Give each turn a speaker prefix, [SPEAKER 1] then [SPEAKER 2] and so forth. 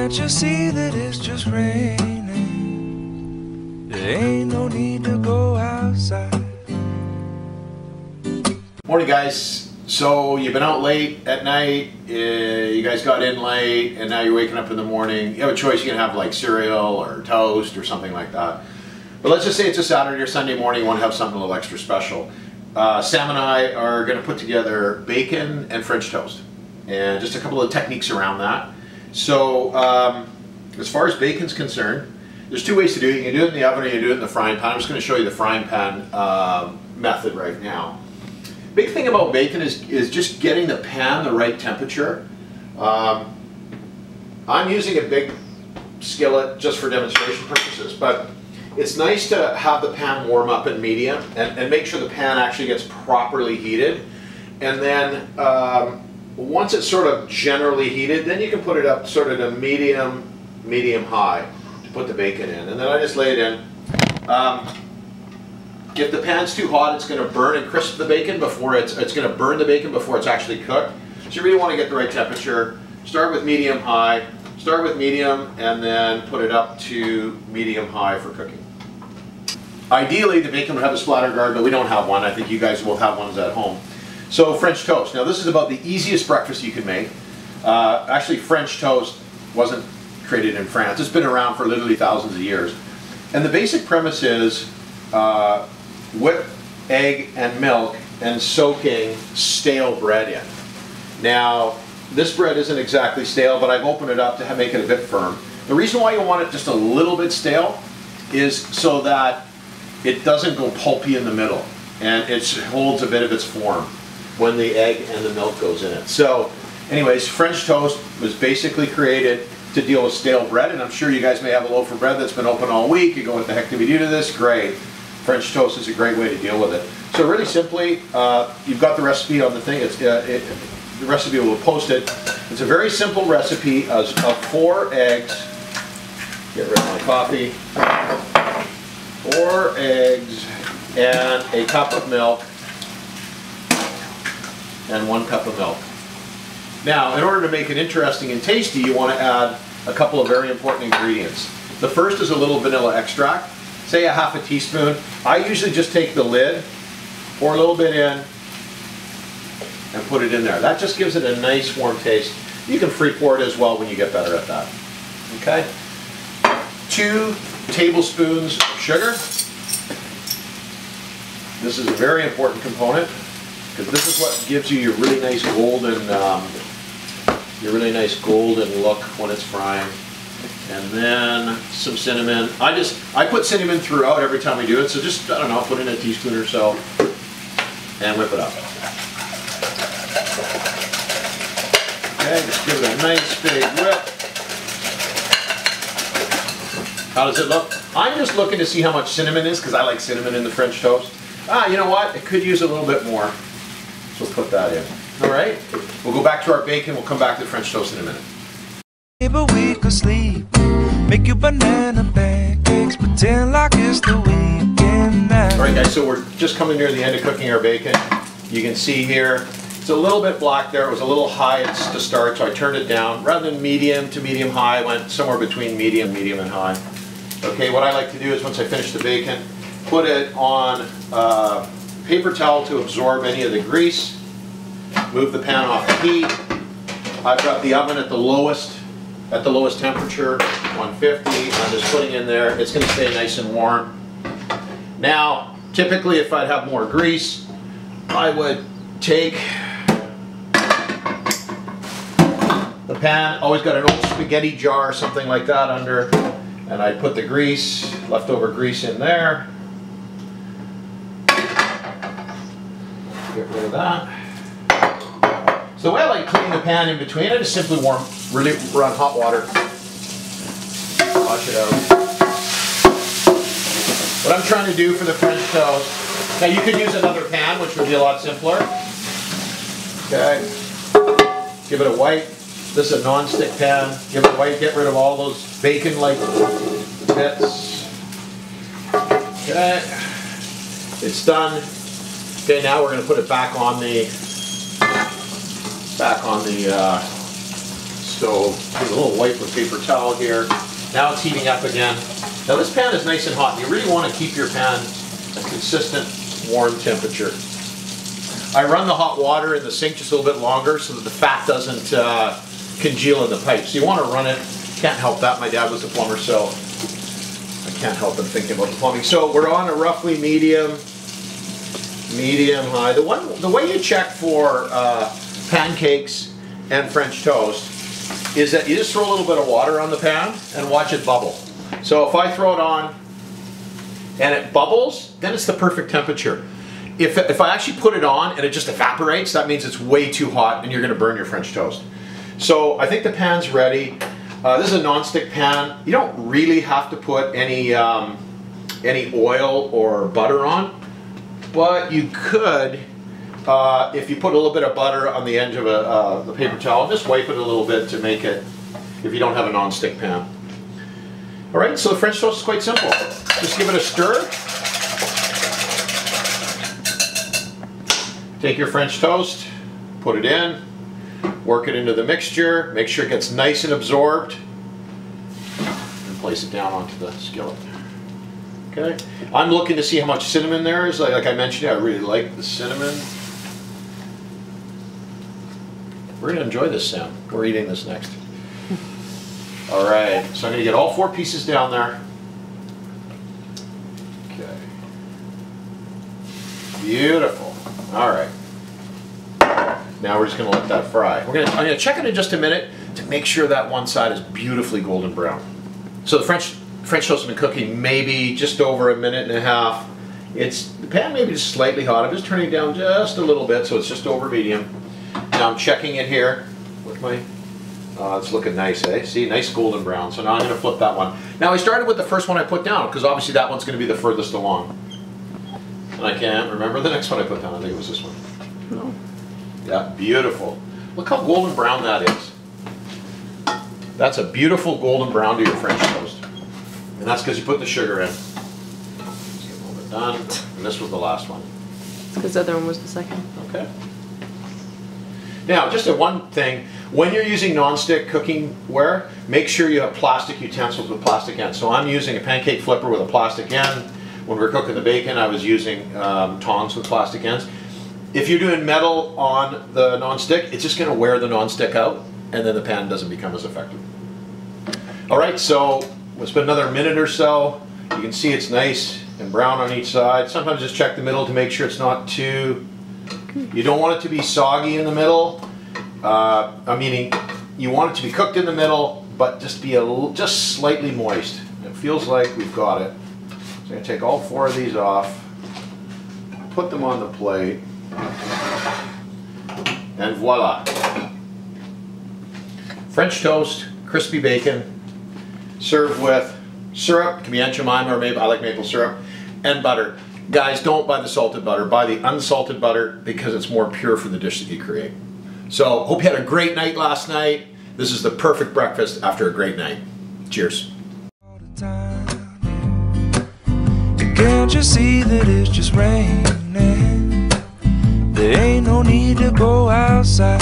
[SPEAKER 1] Can't you see that it's just raining? There ain't no need to go outside.
[SPEAKER 2] Morning, guys. So you've been out late at night, you guys got in late, and now you're waking up in the morning. You have a choice. You can have like cereal or toast or something like that. But let's just say it's a Saturday or Sunday morning, you want to have something a little extra special. Sam and I are going to put together bacon and French toast, and just a couple of techniques around that. So as far as bacon's concerned, there's two ways to do it. You can do it in the oven or you can do it in the frying pan. I'm just going to show you the frying pan method right now. Big thing about bacon is just getting the pan the right temperature. I'm using a big skillet just for demonstration purposes, but it's nice to have the pan warm up at medium and make sure the pan actually gets properly heated. And then once it's sort of generally heated, then you can put it up sort of to medium high to put the bacon in. And then I just lay it in. If the pan's too hot, it's going to burn and crisp the bacon before it's going to burn the bacon before it's actually cooked. So you really want to get the right temperature. Start with medium high, start with medium, and then put it up to medium high for cooking. Ideally, the bacon would have a splatter guard, but we don't have one. I think you guys will have ones at home. So French toast. Now this is about the easiest breakfast you can make. Actually, French toast wasn't created in France. It's been around for literally thousands of years. And the basic premise is whip egg and milk and soaking stale bread in. Now, this bread isn't exactly stale, but I've opened it up to make it a bit firm. The reason why you want it just a little bit stale is so that it doesn't go pulpy in the middle and it holds a bit of its form when the egg and the milk goes in it. So anyways, French toast was basically created to deal with stale bread, and I'm sure you guys may have a loaf of bread that's been open all week. You go, what the heck did we do to this? Great. French toast is a great way to deal with it. So really simply, you've got the recipe on the thing. The recipe will post it. It's a very simple recipe of 4 eggs. Get rid of my coffee. 4 eggs and a cup of milk and 1 cup of milk. Now, in order to make it interesting and tasty, you want to add a couple of very important ingredients. The first is a little vanilla extract. Say a half a teaspoon. I usually just take the lid, pour a little bit in, and put it in there. That just gives it a nice warm taste. You can free pour it as well when you get better at that. Okay? 2 tablespoons of sugar. This is a very important component because this is what gives you your really nice golden look when it's frying. And then some cinnamon. I put cinnamon throughout every time we do it, so just, I don't know, put in a teaspoon or so and whip it up. Okay, just give it a nice big whip. How does it look? I'm just looking to see how much cinnamon is because I like cinnamon in the French toast. You know what? It could use a little bit more, so we'll put that in. All right, we'll go back to our bacon. We'll come back to the French toast in a minute.
[SPEAKER 1] But we could sleep, make you banana pancakes, pretend like it's the weekend now.
[SPEAKER 2] All right, guys, so we're just coming near the end of cooking our bacon. You can see here, it's a little bit black there. It was a little high to start, so I turned it down. Rather than medium to medium high, I went somewhere between medium, and high. Okay, what I like to do is once I finish the bacon, put it on a paper towel to absorb any of the grease. Move the pan off the heat. I've got the oven at the lowest temperature, 150. I'm just putting in there. It's going to stay nice and warm. Now, typically if I'd have more grease, I would take the pan, always got an old spaghetti jar or something like that under, and I'd put the grease, leftover grease in there. Get rid of that. So the way I like cleaning the pan in between, I just simply run hot water, wash it out. What I'm trying to do for the French toast, now you could use another pan, which would be a lot simpler. Okay, give it a wipe. This is a non-stick pan. Give it a wipe, get rid of all those bacon-like bits. Okay, it's done. Okay, now we're going to put it back on the stove. Give it a little wipe with paper towel here. Now it's heating up again. Now this pan is nice and hot. You really want to keep your pan at a consistent warm temperature. I run the hot water in the sink just a little bit longer so that the fat doesn't congeal in the pipe. So you want to run it. Can't help that. My dad was a plumber, so I can't help but thinking about the plumbing. So we're on a roughly medium high. The way you check for pancakes and French toast is that you just throw a little bit of water on the pan and watch it bubble. So if I throw it on and it bubbles, then it's the perfect temperature. If I actually put it on and it just evaporates, that means it's way too hot and you're going to burn your French toast. So I think the pan's ready. This is a non-stick pan. You don't really have to put any oil or butter on, but you could, if you put a little bit of butter on the edge of the paper towel, just wipe it a little bit to make it, if you don't have a non-stick pan. All right, so the French toast is quite simple. Just give it a stir. Take your French toast, put it in, work it into the mixture, make sure it gets nice and absorbed, and place it down onto the skillet. Okay, I'm looking to see how much cinnamon there is. Like I mentioned, I really like the cinnamon. We're going to enjoy this, Sam. We're eating this next. All right, so I'm going to get all 4 pieces down there. Okay. Beautiful. All right. Now we're just going to let that fry. I'm going to check it in just a minute to make sure that one side is beautifully golden brown. So the French toast has been cooking maybe just over a minute and a half. The pan may be just slightly hot. I'm just turning it down just a little bit so it's just over medium. Now I'm checking it here with my, it's looking nice, eh? See, nice golden brown. So now I'm going to flip that one. Now I started with the first one I put down because obviously that one's going to be the furthest along. And I can't remember the next one I put down. I think it was this one.
[SPEAKER 3] No.
[SPEAKER 2] Yeah, beautiful. Look how golden brown that is. That's a beautiful golden brown to your French toast. And that's because you put the sugar in. Let's get a little bit done. And this was the last one.
[SPEAKER 3] It's because the other one was the second.
[SPEAKER 2] Okay. Now, just one thing. When you're using non-stick cooking ware, make sure you have plastic utensils with plastic ends. So I'm using a pancake flipper with a plastic end. When we were cooking the bacon, I was using tongs with plastic ends. If you're doing metal on the non-stick, it's just going to wear the non-stick out, and then the pan doesn't become as effective. All right, so we'll spend another minute or so. You can see it's nice and brown on each side. Sometimes just check the middle to make sure it's not too... You don't want it to be soggy in the middle. Meaning you want it to be cooked in the middle, but just be just slightly moist. It feels like we've got it. So I'm going to take all 4 of these off, put them on the plate. And voila. French toast, crispy bacon, served with syrup, can be Aunt Jemima or maybe I like maple syrup, and butter. Guys, don't buy the salted butter, buy the unsalted butter because it's more pure for the dish that you create. So, hope you had a great night last night. This is the perfect breakfast after a great night. Cheers.
[SPEAKER 1] Can't you see that it's just raining? There ain't no need to go outside.